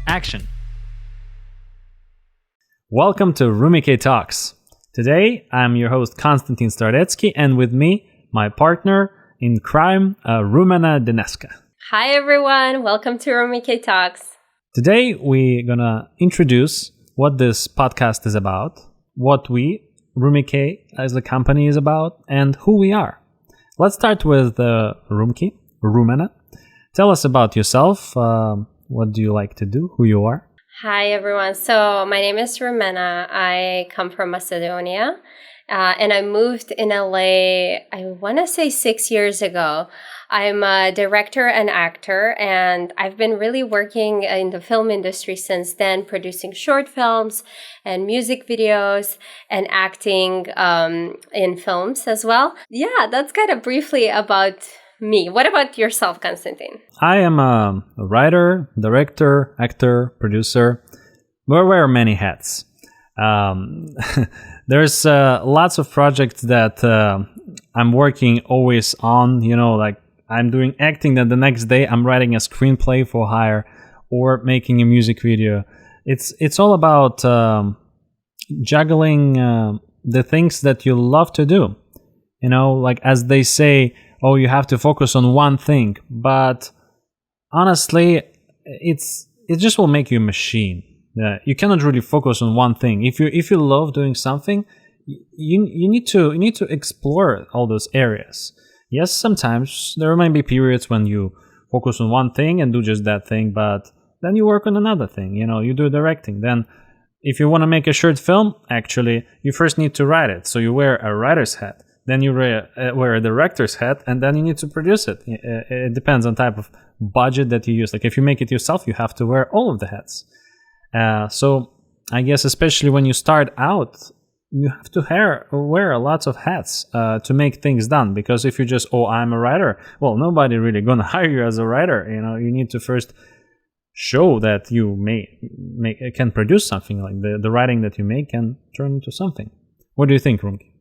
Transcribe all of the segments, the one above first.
action. Welcome to Rumikay Talks. Today, I'm your host Konstantin Starodetskii, and with me, my partner in crime, Rumena Dinevska. Hi everyone, welcome to Rumikay Talks. Today, we're gonna introduce what this podcast is about, what we, Rumikay, as a company is about, and who we are. Let's start with Rumena. Tell us about yourself. What do you like to do? Who you are? Hi everyone. So my name is Rumena. I come from Macedonia, and I moved in LA, I want to say 6 years ago. I'm a director and actor, and I've been really working in the film industry since then, producing short films and music videos and acting in films as well. Yeah, that's kind of briefly about me. What about yourself, Konstantin? I am a writer, director, actor, producer. We wear many hats. There's lots of projects that I'm working always on, like I'm doing acting, then the next day I'm writing a screenplay for hire or making a music video. It's all about juggling the things that you love to do. Like as they say, oh, you have to focus on one thing, but honestly, it just will make you a machine. You cannot really focus on one thing. If you love doing something, you need to explore all those areas. Yes, sometimes there might be periods when you focus on one thing and do just that thing, but then you work on another thing. You do directing. Then, if you want to make a short film, actually, you first need to write it. So you wear a writer's hat. Then you wear a director's hat, and then you need to produce it. It depends on type of budget that you use. Like if you make it yourself, you have to wear all of the hats. So I guess especially when you start out, you have to wear lots of hats to make things done. Because if you just, I'm a writer, well, nobody really gonna hire you as a writer. You need to first show that you can produce something. Like the writing that you make can turn into something. What do you think, Rumki?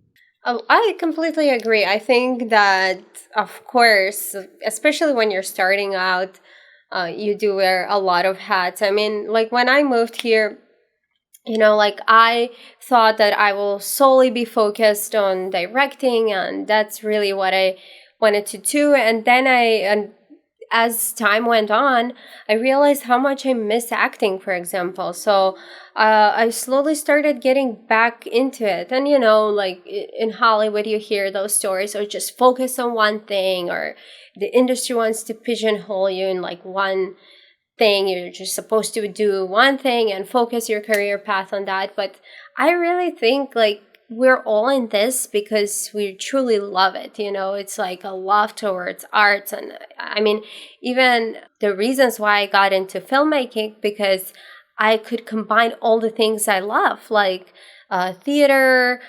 Oh, I completely agree. I think that, of course, especially when you're starting out, you do wear a lot of hats. I mean, like when I moved here, I thought that I will solely be focused on directing, and that's really what I wanted to do. And then as time went on, I realized how much I miss acting, for example. So I slowly started getting back into it. And, like in Hollywood, you hear those stories, or just focus on one thing, or the industry wants to pigeonhole you in like one thing. You're just supposed to do one thing and focus your career path on that. But I really think like we're all in this because we truly love it. It's like a love towards arts. And I mean, even the reasons why I got into filmmaking, because I could combine all the things I love, like theater,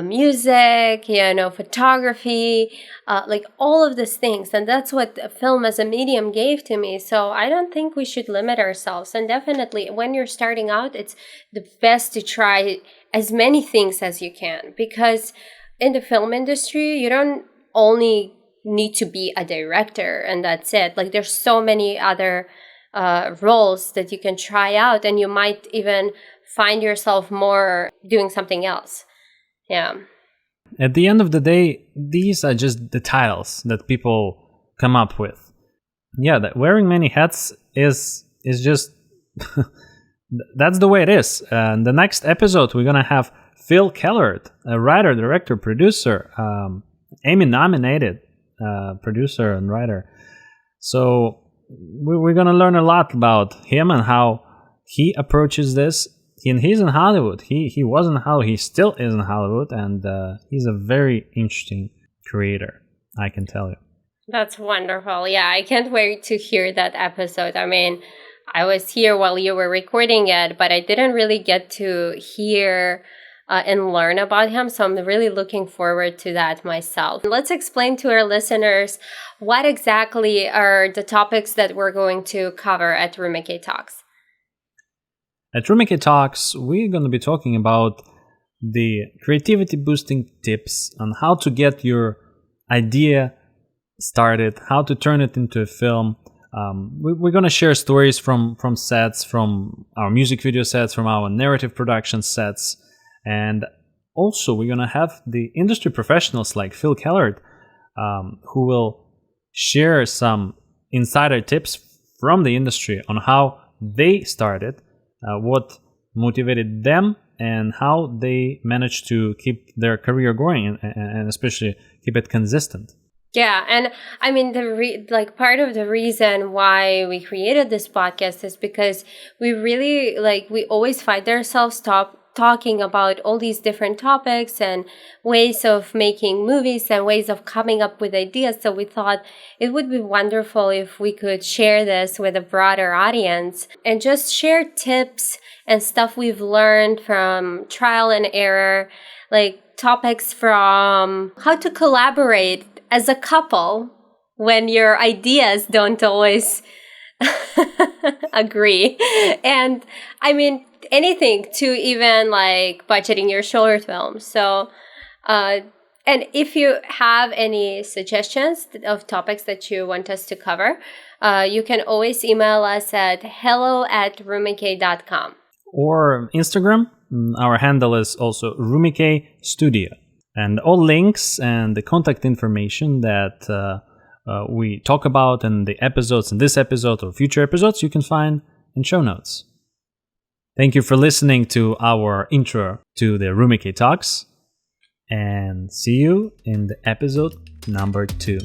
music, photography, like all of these things. And that's what film as a medium gave to me. So I don't think we should limit ourselves. And definitely when you're starting out, it's the best to try as many things as you can, because in the film industry, you don't only need to be a director and that's it. Like there's so many other roles that you can try out, and you might even find yourself more doing something else. Yeah. At the end of the day, these are just the titles that people come up with. Yeah, that wearing many hats is just that's the way it is. And the next episode, we're gonna have Phil Kellert, a writer, director, producer, Emmy-nominated producer and writer. So we're gonna learn a lot about him and how he approaches this. He's in Hollywood. He was in Hollywood. He still is in Hollywood, and he's a very interesting creator, I can tell you. That's wonderful. Yeah, I can't wait to hear that episode. I mean, I was here while you were recording it, but I didn't really get to hear and learn about him. So I'm really looking forward to that myself. Let's explain to our listeners what exactly are the topics that we're going to cover at Rumikay Talks. At Rumikay Talks, we're going to be talking about the creativity boosting tips on how to get your idea started, how to turn it into a film, We're going to share stories from sets, from our music video sets, from our narrative production sets. And also, we're going to have the industry professionals like Phil Kellert, who will share some insider tips from the industry on how they started, what motivated them, and how they managed to keep their career going and especially keep it consistent. Yeah, and I mean part of the reason why we created this podcast is because we really we always find ourselves talking about all these different topics and ways of making movies and ways of coming up with ideas. So we thought it would be wonderful if we could share this with a broader audience and just share tips and stuff we've learned from trial and error, like topics from how to collaborate as a couple when your ideas don't always agree. And I mean, anything to even budgeting your short film. So, and if you have any suggestions of topics that you want us to cover, you can always email us at hello@rumikay.com. Or Instagram. Our handle is also Rumikay Studio. And all links and the contact information that we talk about in the episodes, in this episode or future episodes, you can find in show notes. Thank you for listening to our intro to the Rumikay Talks, and see you in the episode number 2.